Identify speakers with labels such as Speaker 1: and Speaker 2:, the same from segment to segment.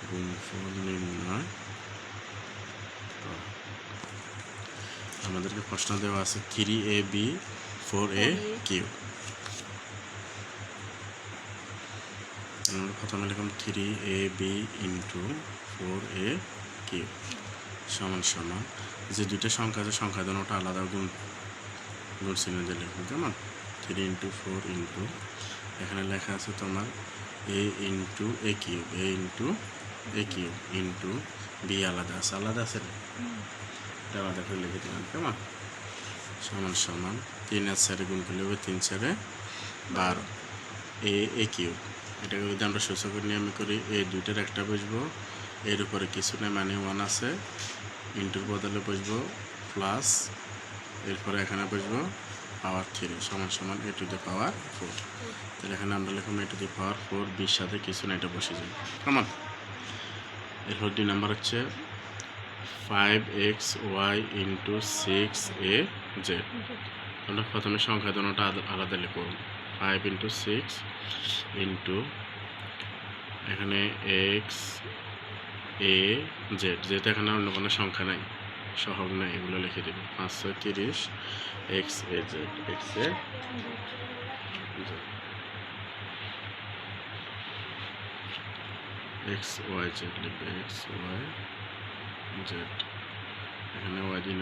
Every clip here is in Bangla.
Speaker 1: গুণফল নির্ণয় করো। আমাদেরকে প্রশ্ন দেওয়া আছে 3ab 4aq। আমরা প্রথমে লিখলাম 3ab ইন্টু 4aq সমান সমান যে দুইটা সংখ্যা আছে সংখ্যা দুটোটা আলাদা গুণ চিহ্ন দিয়ে লিখবো। কেমন? 3 ইন্টু 4 ইন্টু এখানে লেখা আছে তোমার a into a cube, a into a cube into b আলাদা আছে এটা আলাদা করে লিখে দিলাম। কেমন? সমান সমান 3 আর 4 গুণ করলে হবে 3 4 12 a কিউব। এটাকে যদি আমরা সূচকের নিয়মে করি এই দুইটার একটা বসবো, এর উপরে কিছু নেই মানে 1 আছে, ইন্টুর বদলে বসবো প্লাস, এরপরে এখানে বসবো পাওয়ার 3 সমান সমান a টু দি পাওয়ার 4। তাহলে এখানে আমরা লিখলাম a টু দি পাওয়ার 4, বির সাথে কিছু না এটা বসে যাবে। কেমন? এরপর 2 নাম্বার হচ্ছে 5xy ইন্টু 6az। আমরা প্রথমে সংখ্যা দুটোটা আলাদা লিখব। 5 ইন্টু 6 ইন্টু এখানে x a z, যেহেতু এখানে অন্য কোনো সংখ্যা নাই, সহগ নাই, এগুলো লিখে দেবে। 5 6 30 x a z, x a z, x y z লিখবে, x y z, এখানে y দিন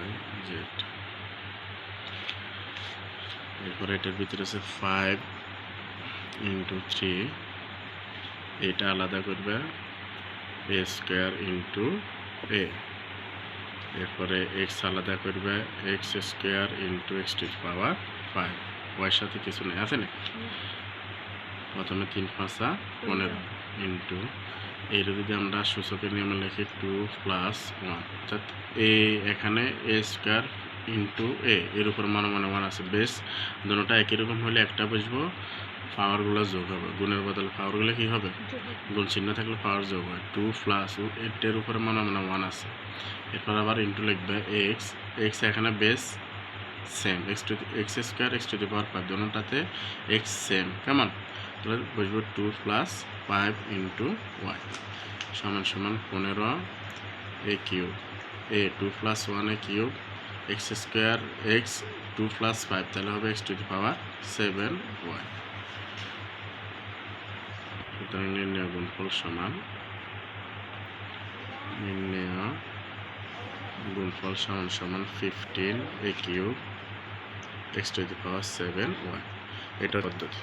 Speaker 1: y z। এরপরে এটার ভিতরে আছে 5 ইন্টু 3, এটা আলাদা করবে a স্কোয়ার ইন্টু a। এরপরে x আলাদা করবে x square into x to the power 5, ওয়ার সাথে কিছু নেই, আছে না? প্রথমে 3 5 15 ইন্টু এর যদি আমরা সূচকের নিয়মে লিখি 2 প্লাস 1, অর্থাৎ a এখানে a স্কোয়ার ইন্টু a, এর উপর মানে 1 আছে, বেস দুটোটা একই রকম হলে একটা বসবো, পাওয়ারগুলো যোগ হবে, গুণের বদলে পাওয়ারগুলো কী হবে? গুণ চিহ্ন থাকলে পাওয়ার যোগ হয়। 2 প্লাস এর উপরে মানে 1 আছে, এরপর আবার ইন্টু লিখবে x এখানে base same, x square x to the power 5, দুটোটাতে x same. কেমন? তাহলে বসবো 2 প্লাস 5 ইন্টু y সমান সমান 15 a cube, a 2 plus 1 a cube, x square x 2 plus 5, তাহলে হবে x to the power 7y। সুতরাং নির্ণয় গুণফল সমান সমান 15 a cube x to the power 7y। এটা পদ্ধতি।